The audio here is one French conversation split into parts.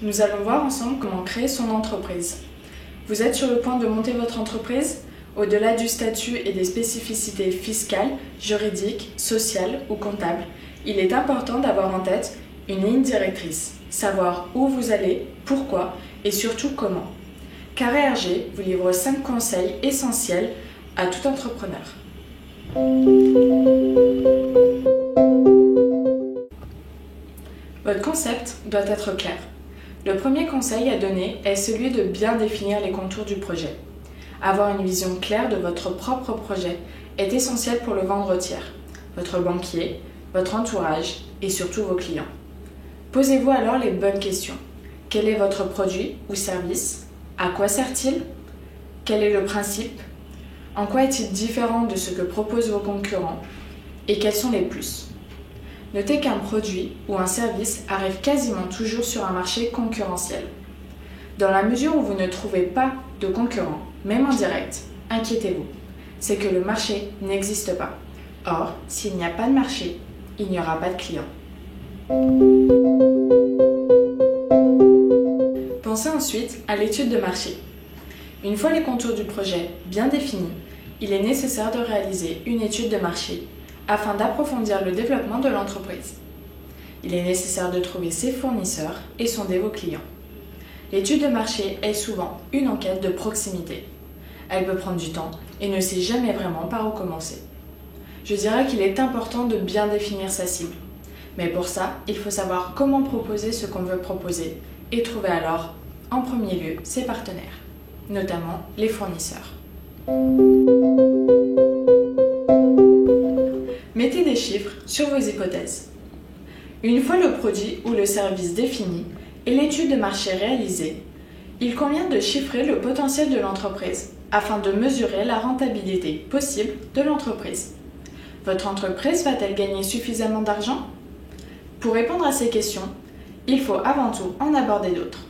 Nous allons voir ensemble comment créer son entreprise. Vous êtes sur le point de monter votre entreprise? Au-delà du statut et des spécificités fiscales, juridiques, sociales ou comptables, il est important d'avoir en tête une ligne directrice, savoir où vous allez, pourquoi et surtout comment. Carré RG vous livre 5 conseils essentiels à tout entrepreneur. Votre concept doit être clair. Le premier conseil à donner est celui de bien définir les contours du projet. Avoir une vision claire de votre propre projet est essentiel pour le vendre au tiers, votre banquier, votre entourage et surtout vos clients. Posez-vous alors les bonnes questions. Quel est votre produit ou service? À quoi sert-il? Quel est le principe? En quoi est-il différent de ce que proposent vos concurrents? Et quels sont les plus? Notez qu'un produit ou un service arrive quasiment toujours sur un marché concurrentiel. Dans la mesure où vous ne trouvez pas de concurrents, même en direct, inquiétez-vous, c'est que le marché n'existe pas. Or, s'il n'y a pas de marché, il n'y aura pas de clients. Pensez ensuite à l'étude de marché. Une fois les contours du projet bien définis, il est nécessaire de réaliser une étude de marché afin d'approfondir le développement de l'entreprise. Il est nécessaire de trouver ses fournisseurs et sonder vos clients. L'étude de marché est souvent une enquête de proximité. Elle peut prendre du temps et ne sait jamais vraiment par où commencer. Je dirais qu'il est important de bien définir sa cible. Mais pour ça, il faut savoir comment proposer ce qu'on veut proposer et trouver alors, en premier lieu, ses partenaires, notamment les fournisseurs. Mettez des chiffres sur vos hypothèses. Une fois le produit ou le service défini et l'étude de marché réalisée, il convient de chiffrer le potentiel de l'entreprise afin de mesurer la rentabilité possible de l'entreprise. Votre entreprise va-t-elle gagner suffisamment d'argent? Pour répondre à ces questions, il faut avant tout en aborder d'autres.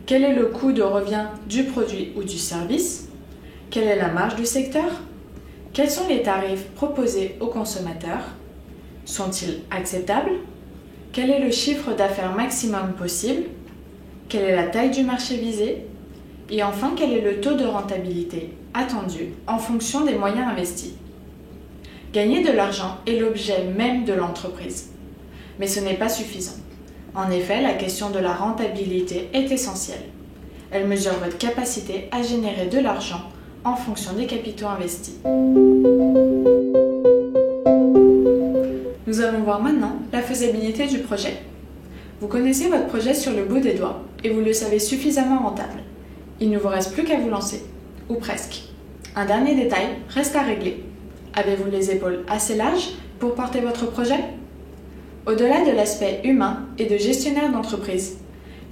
Quel est le coût de revient du produit ou du service? Quelle est la marge du secteur? Quels sont les tarifs proposés aux consommateurs? Sont-ils acceptables? Quel est le chiffre d'affaires maximum possible? Quelle est la taille du marché visé? Et enfin, quel est le taux de rentabilité attendu en fonction des moyens investis? Gagner de l'argent est l'objet même de l'entreprise. Mais ce n'est pas suffisant. En effet, la question de la rentabilité est essentielle. Elle mesure votre capacité à générer de l'argent en fonction des capitaux investis. Nous allons voir maintenant la faisabilité du projet. Vous connaissez votre projet sur le bout des doigts et vous le savez suffisamment rentable. Il ne vous reste plus qu'à vous lancer, ou presque. Un dernier détail reste à régler. Avez-vous les épaules assez larges pour porter votre projet? Au-delà de l'aspect humain et de gestionnaire d'entreprise,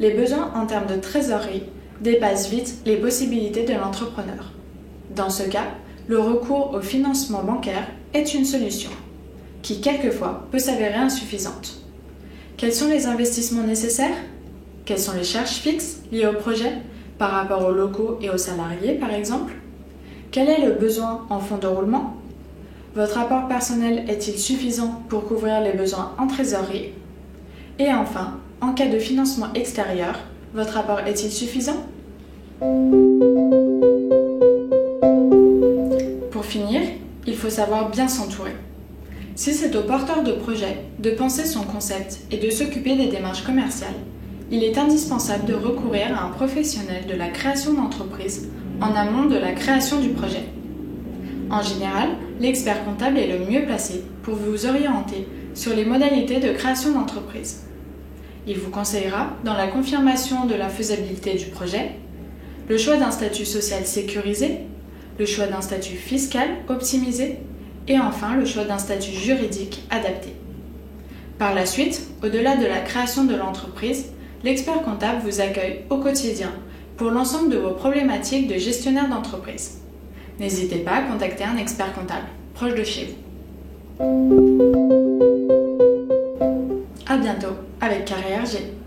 les besoins en termes de trésorerie dépassent vite les possibilités de l'entrepreneur. Dans ce cas, le recours au financement bancaire est une solution, qui quelquefois peut s'avérer insuffisante. Quels sont les investissements nécessaires? Quelles sont les charges fixes liées au projet par rapport aux locaux et aux salariés par exemple? Quel est le besoin en fonds de roulement? Votre apport personnel est-il suffisant pour couvrir les besoins en trésorerie? Et enfin, en cas de financement extérieur, votre apport est-il suffisant? Pour finir, il faut savoir bien s'entourer. Si c'est au porteur de projet de penser son concept et de s'occuper des démarches commerciales, il est indispensable de recourir à un professionnel de la création d'entreprise en amont de la création du projet. En général, l'expert comptable est le mieux placé pour vous orienter sur les modalités de création d'entreprise. Il vous conseillera dans la confirmation de la faisabilité du projet, le choix d'un statut social sécurisé, le choix d'un statut fiscal optimisé et enfin le choix d'un statut juridique adapté. Par la suite, au-delà de la création de l'entreprise, l'expert comptable vous accueille au quotidien pour l'ensemble de vos problématiques de gestionnaire d'entreprise. N'hésitez pas à contacter un expert comptable proche de chez vous. À bientôt avec Carré RG.